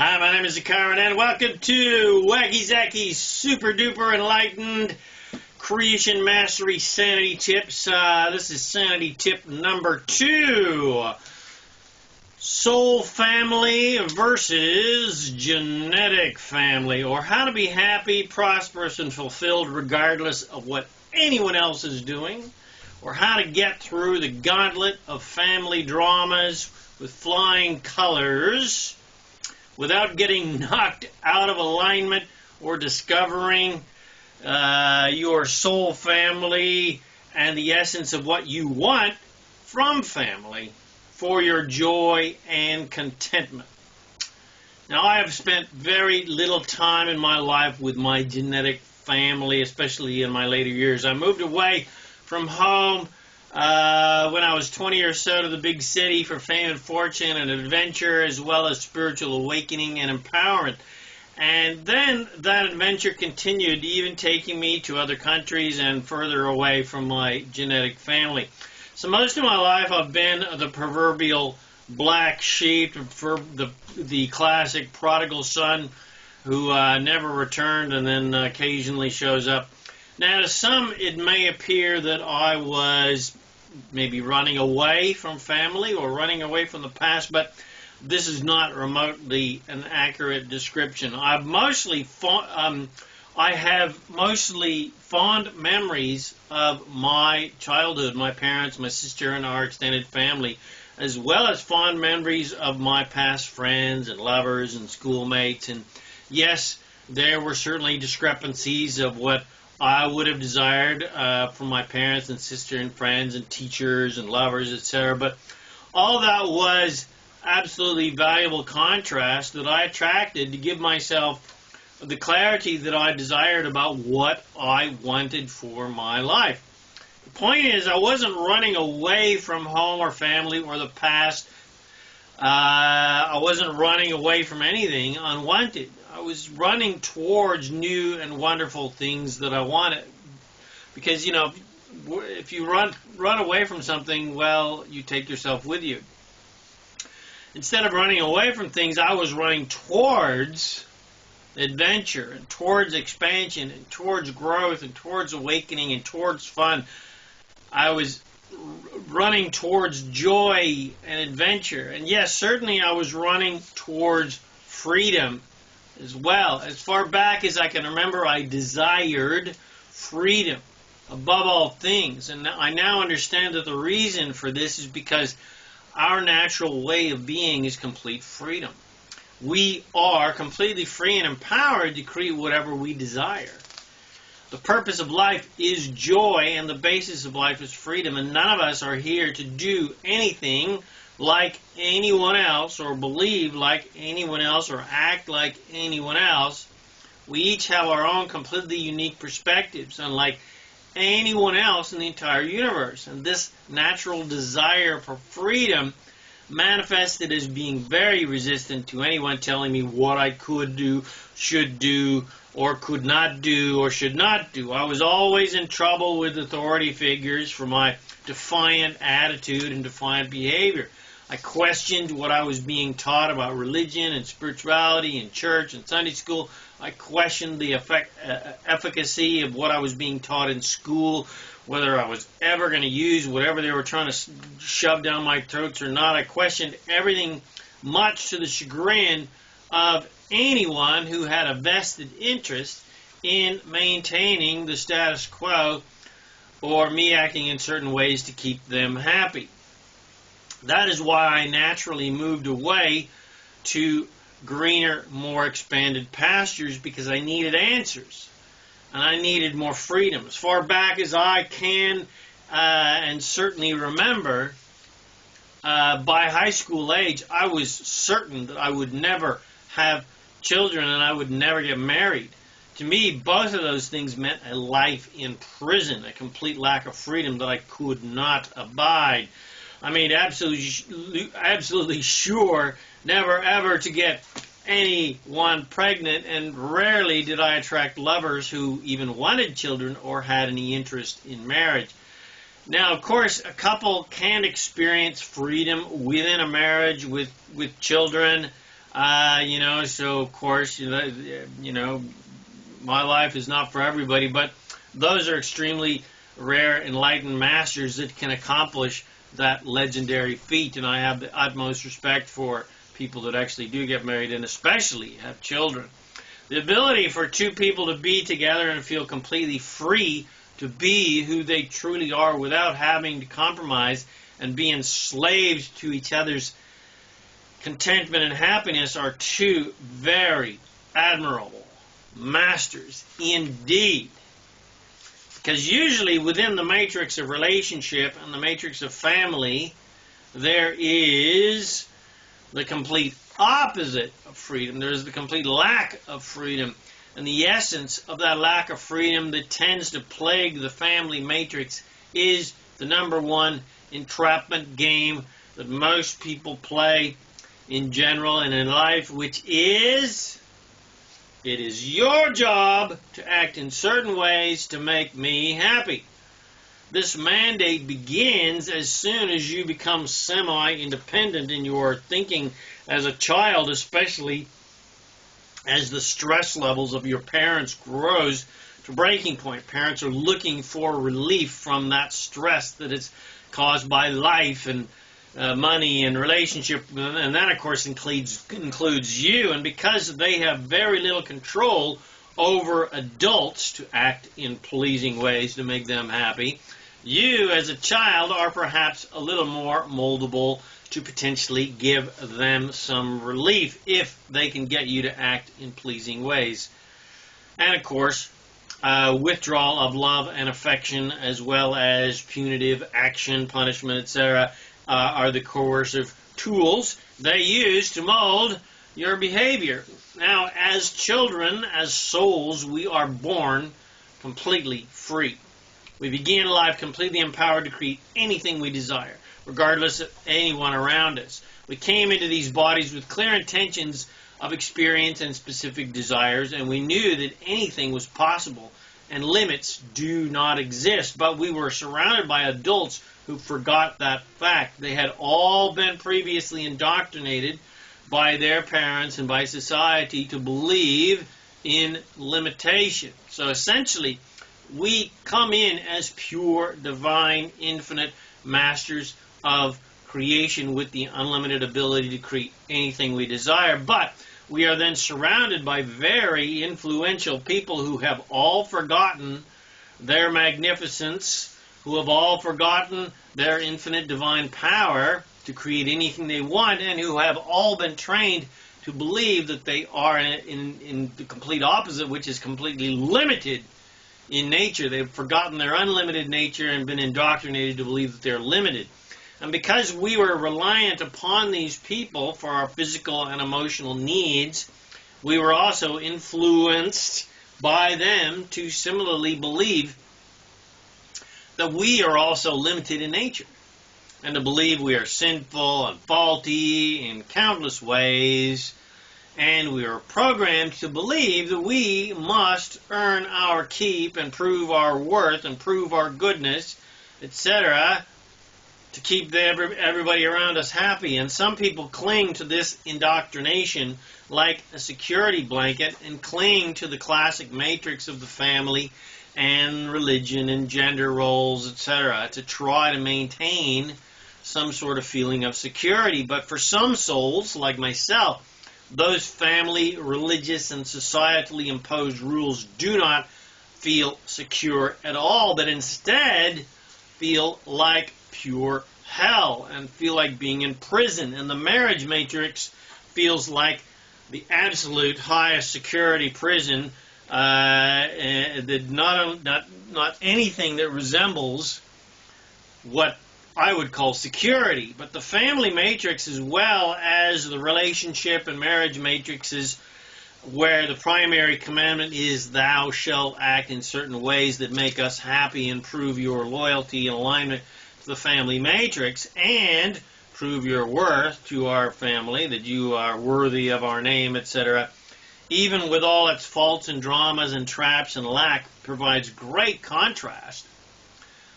Hi, my name is ZaKaiRan, and welcome to Wacki Zaki Super Duper Enlightened Creation Mastery Sanity Tips. This is Sanity Tip number 2. Soul family versus genetic family, or how to be happy, prosperous, and fulfilled regardless of what anyone else is doing, or how to get through the gauntlet of family dramas with flying colors without getting knocked out of alignment or discovering your soul family and the essence of what you want from family for your joy and contentment. Now, I have spent very little time in my life with my genetic family, especially in my later years. I moved away from home when I was 20 or so to the big city for fame and fortune and adventure, as well as spiritual awakening and empowerment. And then that adventure continued, even taking me to other countries and further away from my genetic family. So most of my life I've been the proverbial black sheep, the classic prodigal son who never returned and then occasionally shows up. Now, to some, it may appear that I was maybe running away from family or running away from the past, but this is not remotely an accurate description. I have mostly fond memories of my childhood, my parents, my sister, and our extended family, as well as fond memories of my past friends and lovers and schoolmates. And yes, there were certainly discrepancies of what I would have desired from my parents and sister and friends and teachers and lovers, etc. But all that was absolutely valuable contrast that I attracted to give myself the clarity that I desired about what I wanted for my life. The point is, I wasn't running away from home or family or the past. I wasn't running away from anything unwanted. I was running towards new and wonderful things that I wanted. Because, you know, if you run away from something, well, you take yourself with you. Instead of running away from things, I was running towards adventure and towards expansion and towards growth and towards awakening and towards fun. I was running towards joy and adventure. And yes, certainly I was running towards freedom as well. As far back as I can remember, I desired freedom above all things. And I now understand that the reason for this is because our natural way of being is complete freedom. We are completely free and empowered to create whatever we desire. The purpose of life is joy, and the basis of life is freedom. And none of us are here to do anything like anyone else, or believe like anyone else, or act like anyone else. We each have our own completely unique perspectives, unlike anyone else in the entire universe. And this natural desire for freedom manifested as being very resistant to anyone telling me what I could do, should do, or could not do, or should not do. I was always in trouble with authority figures for my defiant attitude and defiant behavior. I questioned what I was being taught about religion and spirituality in church and Sunday school. I questioned the efficacy of what I was being taught in school, whether I was ever going to use whatever they were trying to shove down my throats or not. I questioned everything, much to the chagrin of anyone who had a vested interest in maintaining the status quo or me acting in certain ways to keep them happy. That is why I naturally moved away to greener, more expanded pastures, because I needed answers and I needed more freedom. As far back as I can and certainly remember, by high school age, I was certain that I would never have children and I would never get married. To me, both of those things meant a life in prison, a complete lack of freedom that I could not abide. I made absolutely sure never ever to get anyone pregnant, and rarely did I attract lovers who even wanted children or had any interest in marriage. Now, of course, a couple can experience freedom within a marriage with children, So of course, my life is not for everybody, but those are extremely rare enlightened masters that can accomplish that legendary feat, and I have the utmost respect for people that actually do get married and especially have children. The ability for two people to be together and feel completely free to be who they truly are without having to compromise and be enslaved to each other's contentment and happiness are two very admirable masters indeed. Because usually within the matrix of relationship and the matrix of family, there is the complete opposite of freedom. There is the complete lack of freedom. And the essence of that lack of freedom that tends to plague the family matrix is the number one entrapment game that most people play in general and in life, which is, it is your job to act in certain ways to make me happy. This mandate begins as soon as you become semi-independent in your thinking as a child, especially as the stress levels of your parents grows to breaking point. Parents are looking for relief from that stress that is caused by life and money and relationship, and that of course includes you. And because they have very little control over adults to act in pleasing ways to make them happy, you as a child are perhaps a little more moldable to potentially give them some relief if they can get you to act in pleasing ways. And of course, withdrawal of love and affection, as well as punitive action, punishment, etc., are the coercive tools they use to mold your behavior. Now, as children, as souls, we are born completely free. We begin life completely empowered to create anything we desire, regardless of anyone around us. We came into these bodies with clear intentions of experience and specific desires, and we knew that anything was possible and limits do not exist. But we were surrounded by adults who forgot that fact. They had all been previously indoctrinated by their parents and by society to believe in limitation. So essentially, we come in as pure, divine, infinite masters of creation with the unlimited ability to create anything we desire. But we are then surrounded by very influential people who have all forgotten their magnificence, who have all forgotten their infinite divine power to create anything they want, and who have all been trained to believe that they are in the complete opposite, which is completely limited in nature. They've forgotten their unlimited nature and been indoctrinated to believe that they're limited. And because we were reliant upon these people for our physical and emotional needs, we were also influenced by them to similarly believe that we are also limited in nature, and to believe we are sinful and faulty in countless ways. And we are programmed to believe that we must earn our keep and prove our worth and prove our goodness, etc., to keep everybody around us happy. And some people cling to this indoctrination like a security blanket and cling to the classic matrix of the family and religion and gender roles, etc., to try to maintain some sort of feeling of security. But for some souls, like myself, those family, religious, and societally imposed rules do not feel secure at all, but instead feel like pure hell and feel like being in prison. And the marriage matrix feels like the absolute highest security prison, that not anything that resembles what I would call security. But the family matrix, as well as the relationship and marriage matrices, where the primary commandment is thou shalt act in certain ways that make us happy and prove your loyalty and alignment to the family matrix, and prove your worth to our family, that you are worthy of our name, etc., even with all its faults and dramas and traps and lack, provides great contrast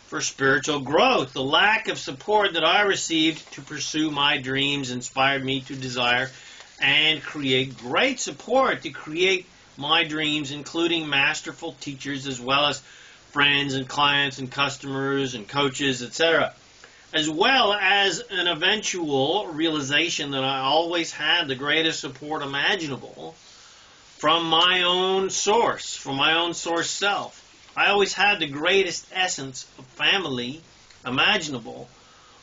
for spiritual growth. The lack of support that I received to pursue my dreams inspired me to desire and create great support to create my dreams, including masterful teachers as well as friends and clients and customers and coaches, etc., as well as an eventual realization that I always had the greatest support imaginable from my own source, from my own source self. I always had the greatest essence of family imaginable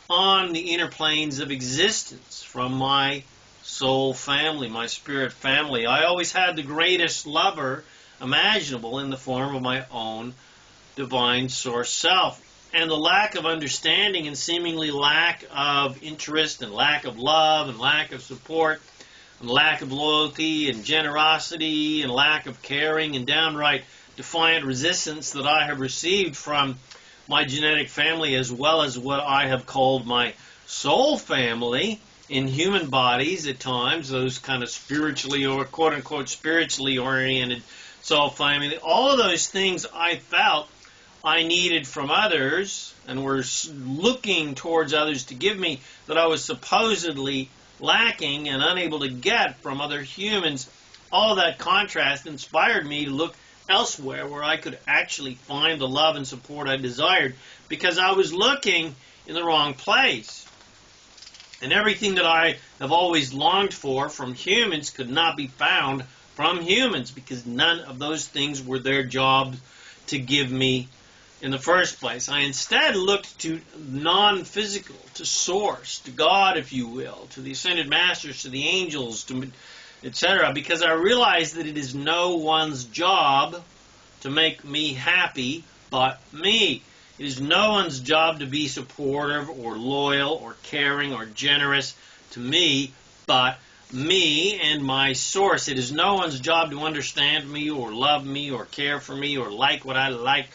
on the inner planes of existence from my soul family, my spirit family. I always had the greatest lover imaginable in the form of my own divine source self. And the lack of understanding and seemingly lack of interest and lack of love and lack of support and lack of loyalty and generosity and lack of caring and downright defiant resistance that I have received from my genetic family, as well as what I have called my soul family in human bodies at times, those kind of spiritually or quote-unquote spiritually oriented soul family. All of those things I felt I needed from others and were looking towards others to give me that I was supposedly lacking and unable to get from other humans. All of that contrast inspired me to look elsewhere where I could actually find the love and support I desired, because I was looking in the wrong place. And everything that I have always longed for from humans could not be found from humans, because none of those things were their job to give me in the first place. I instead looked to non-physical, to source, to God, if you will, to the ascended masters, to the angels, to etc., because I realized that it is no one's job to make me happy but me. It is no one's job to be supportive or loyal or caring or generous to me but me and my source. It is no one's job to understand me or love me or care for me or like what I like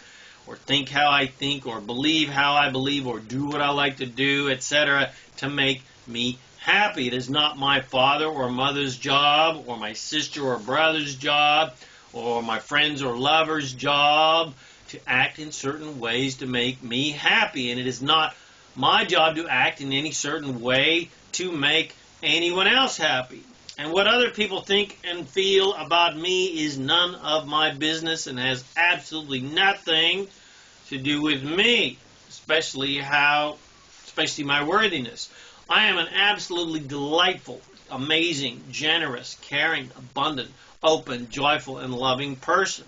or think how I think or believe how I believe or do what I like to do, etc., to make me happy. It is not my father or mother's job or my sister or brother's job or my friends or lover's job to act in certain ways to make me happy. And it is not my job to act in any certain way to make anyone else happy. And what other people think and feel about me is none of my business and has absolutely nothing to do with me, especially my worthiness. I am an absolutely delightful, amazing, generous, caring, abundant, open, joyful, and loving person.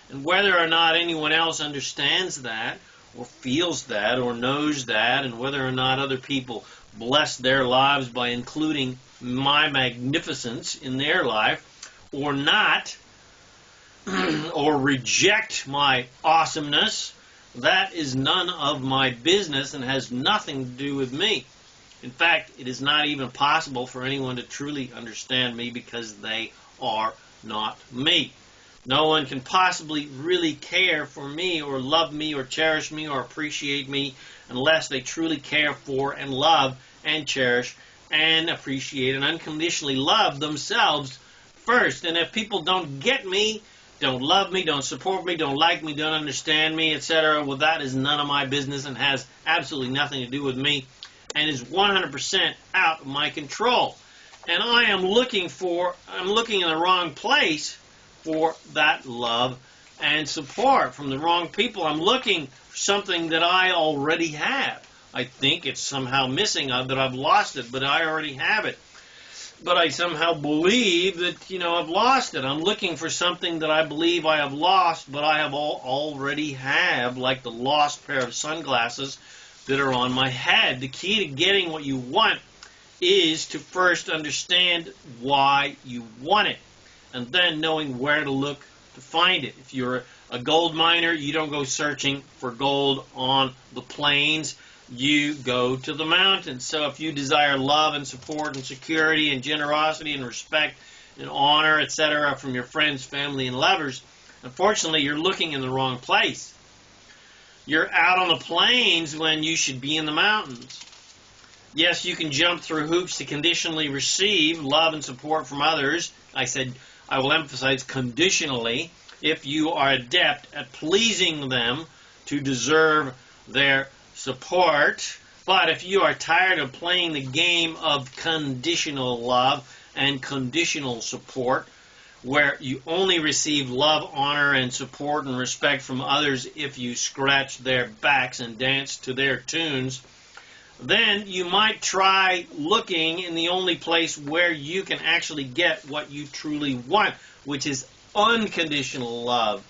And whether or not anyone else understands that, or feels that, or knows that, and whether or not other people bless their lives by including my magnificence in their life, or not, or reject my awesomeness, that is none of my business and has nothing to do with me. In fact, it is not even possible for anyone to truly understand me because they are not me. No one can possibly really care for me or love me or cherish me or appreciate me unless they truly care for and love and cherish and appreciate and unconditionally love themselves first. And if people don't get me, don't love me, don't support me, don't like me, don't understand me, etc., well, that is none of my business and has absolutely nothing to do with me and is 100% out of my control. And I am looking in the wrong place for that love and support from the wrong people. I'm looking for something that I already have. I think it's somehow missing, that I've lost it, but I already have it. But I somehow believe that, I've lost it. I'm looking for something that I believe I have lost, but I have already have, like the lost pair of sunglasses that are on my head. The key to getting what you want is to first understand why you want it, and then knowing where to look to find it. If you're a gold miner, you don't go searching for gold on the plains. You go to the mountains. So if you desire love and support and security and generosity and respect and honor, etc., from your friends, family, and lovers, unfortunately, you're looking in the wrong place. You're out on the plains when you should be in the mountains. Yes, you can jump through hoops to conditionally receive love and support from others. I will emphasize conditionally, if you are adept at pleasing them to deserve their support. But if you are tired of playing the game of conditional love and conditional support, where you only receive love, honor, and support and respect from others if you scratch their backs and dance to their tunes, then you might try looking in the only place where you can actually get what you truly want, which is unconditional love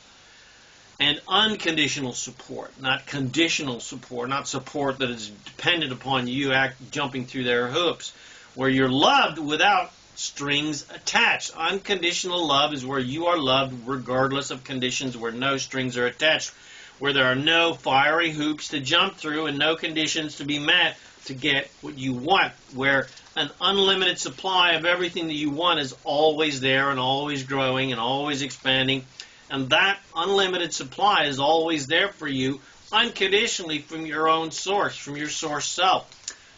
and unconditional support, not conditional support, not support that is dependent upon you jumping through their hoops, where you're loved without strings attached. Unconditional love is where you are loved regardless of conditions, where no strings are attached, where there are no fiery hoops to jump through and no conditions to be met to get what you want, where an unlimited supply of everything that you want is always there and always growing and always expanding, and that unlimited supply is always there for you unconditionally from your own source, from your source self.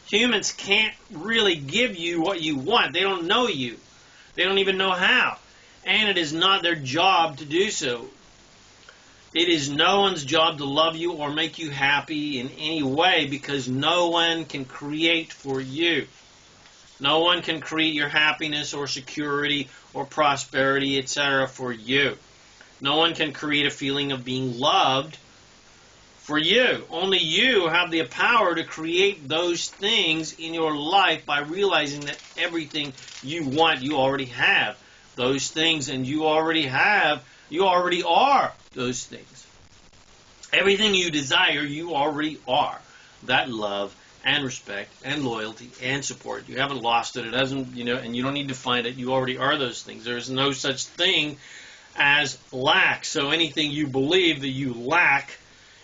Humans can't really give you what you want. They don't know you. They don't even know how. And it is not their job to do so. It is no one's job to love you or make you happy in any way, because no one can create for you. No one can create your happiness or security or prosperity, etc. for you. No one can create a feeling of being loved for you. Only you have the power to create those things in your life by realizing that everything you want, you already have those things, and you already are those things. Everything you desire, you already are. That love and respect and loyalty and support. You haven't lost it. It hasn't, and you don't need to find it. You already are those things. There is no such thing as lack. So anything you believe that you lack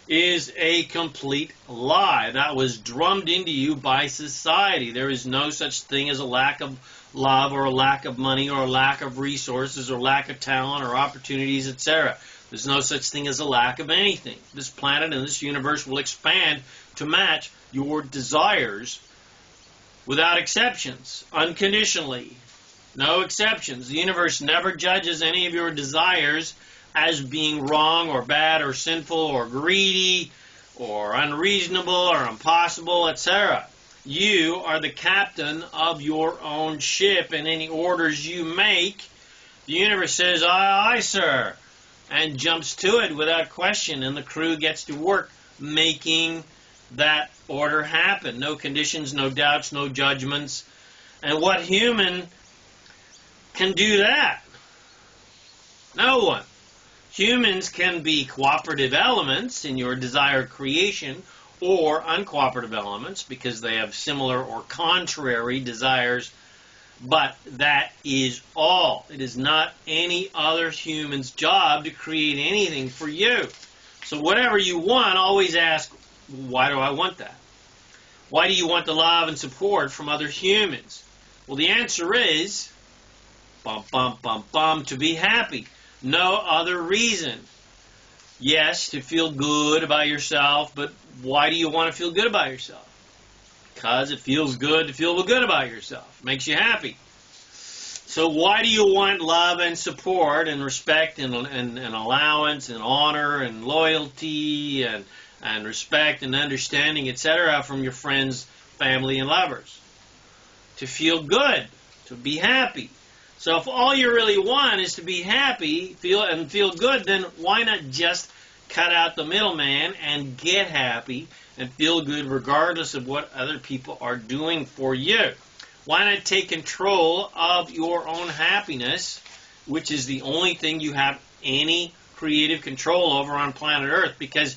is a complete lie. That was drummed into you by society. There is no such thing as a lack of love or a lack of money or a lack of resources or lack of talent or opportunities, etc. There's no such thing as a lack of anything. This planet and this universe will expand to match your desires without exceptions, unconditionally. No exceptions. The universe never judges any of your desires as being wrong or bad or sinful or greedy or unreasonable or impossible, etc. You are the captain of your own ship, and any orders you make, the universe says, "Aye, aye, sir," and jumps to it without question, and the crew gets to work making that order happen. No conditions, no doubts, no judgments. And what human can do that? No one. Humans can be cooperative elements in your desired creation, or uncooperative elements because they have similar or contrary desires, but that is all. It is not any other human's job to create anything for you. So whatever you want, always ask, why do I want that? Why do you want the love and support from other humans? Well, the answer is, to be happy. No other reason. Yes, to feel good about yourself, but why do you want to feel good about yourself? Because it feels good to feel good about yourself. It makes you happy. So why do you want love and support and respect and allowance and honor and loyalty and respect and understanding, etc. from your friends, family, and lovers? To feel good, to be happy. So if all you really want is to be happy, feel good, then why not just cut out the middleman and get happy and feel good regardless of what other people are doing for you? Why not take control of your own happiness, which is the only thing you have any creative control over on planet Earth, because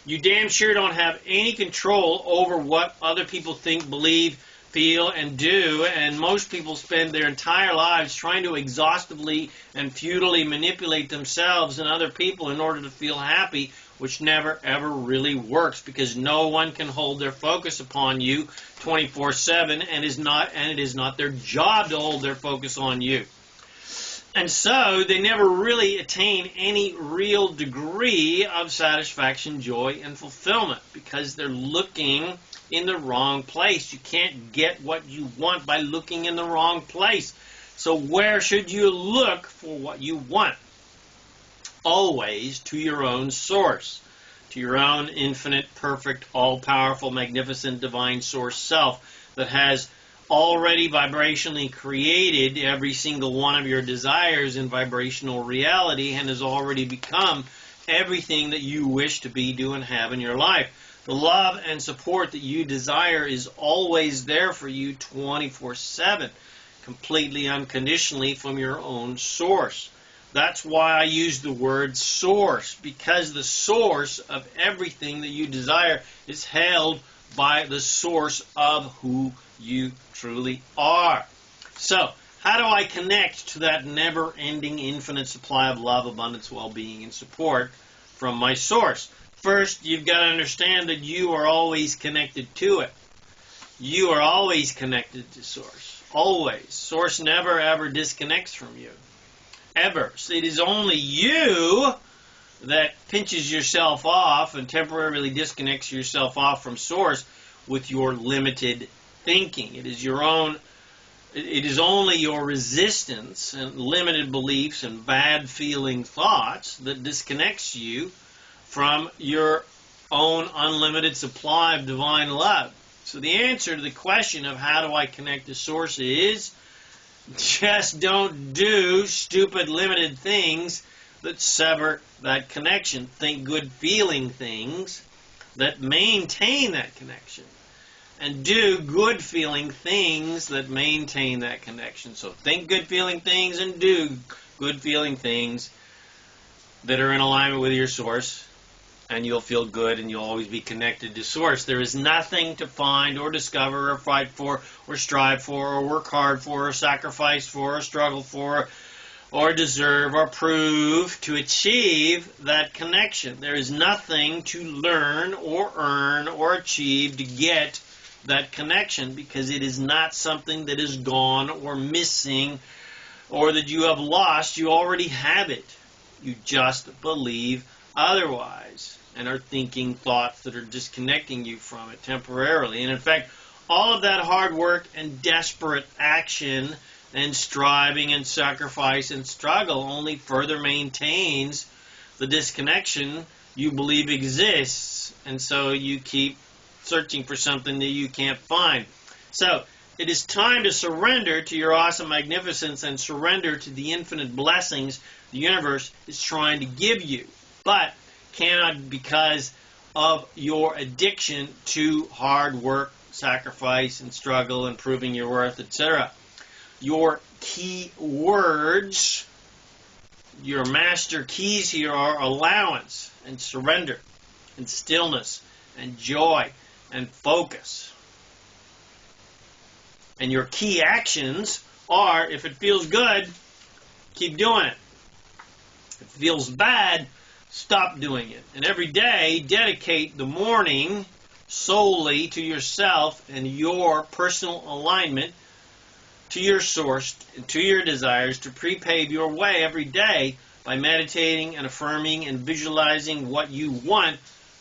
you damn sure don't have any control over what other people think, believe, feel, and do, and most people spend their entire lives trying to exhaustively and futilely manipulate themselves and other people in order to feel happy, which never ever really works, because no one can hold their focus upon you 24/7, and it is not their job to hold their focus on you. And so they never really attain any real degree of satisfaction, joy, and fulfillment, because they're looking in the wrong place. You can't get what you want by looking in the wrong place. So where should you look for what you want? Always to your own source, to your own infinite, perfect, all-powerful, magnificent, divine source self that has already vibrationally created every single one of your desires in vibrational reality and has already become everything that you wish to be, do, and have in your life. The love and support that you desire is always there for you 24/7, completely unconditionally from your own source. That's why I use the word source, because the source of everything that you desire is held by the source of who you truly are. So, how do I connect to that never-ending infinite supply of love, abundance, well-being, and support from my source? First, you've got to understand that you are always connected to it. You are always connected to source. Always. Source never, ever disconnects from you. Ever. So it is only you that pinches yourself off and temporarily disconnects yourself off from source with your limited thinking. It is only your resistance and limited beliefs and bad feeling thoughts that disconnects you from your own unlimited supply of divine love. So the answer to the question of how do I connect to source is just don't do stupid limited things that sever that connection. Think good feeling things that maintain that connection. And do good feeling things that maintain that connection. So think good feeling things and do good feeling things that are in alignment with your source, and you'll feel good and you'll always be connected to source. There is nothing to find or discover or fight for or strive for or work hard for or sacrifice for or struggle for or deserve or prove to achieve that connection. There is nothing to learn or earn or achieve to get that connection, because it is not something that is gone or missing or that you have lost. You already have it. You just believe otherwise and are thinking thoughts that are disconnecting you from it temporarily. And in fact, all of that hard work and desperate action and striving and sacrifice and struggle only further maintains the disconnection you believe exists. And so you keep searching for something that you can't find. So it is time to surrender to your awesome magnificence and surrender to the infinite blessings the universe is trying to give you, but cannot because of your addiction to hard work, sacrifice, and struggle, and proving your worth, etc. Your key words, your master keys here are allowance and surrender and stillness and joy and focus. And your key actions are, if it feels good, keep doing it. If it feels bad, stop doing it. And every day, dedicate the morning solely to yourself and your personal alignment to your source, to your desires, to prepave your way every day by meditating and affirming and visualizing what you want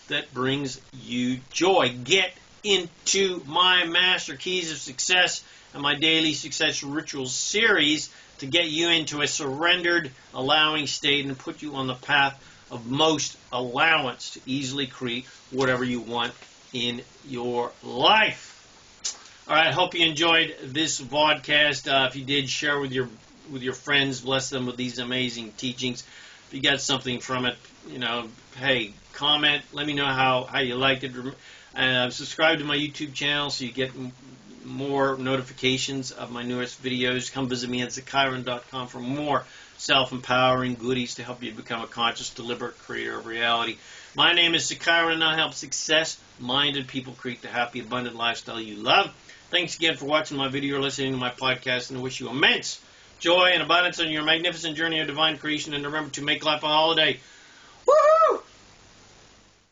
that brings you joy. Get into my Master Keys of Success and my Daily Success Rituals series to get you into a surrendered, allowing state and put you on the path of most allowance to easily create whatever you want in your life. All right, I hope you enjoyed this vodcast. If you did, share with your friends, bless them with these amazing teachings. If you got something from it, hey, comment. Let me know how you liked it. Subscribe to my YouTube channel so you get more notifications of my newest videos. Come visit me at ZaKaiRan.com for more self-empowering goodies to help you become a conscious, deliberate creator of reality. My name is ZaKaiRan, and I help success-minded people create the happy, abundant lifestyle you love. Thanks again for watching my video or listening to my podcast, and I wish you immense joy and abundance on your magnificent journey of divine creation. And remember to make life a holiday. Woo-hoo!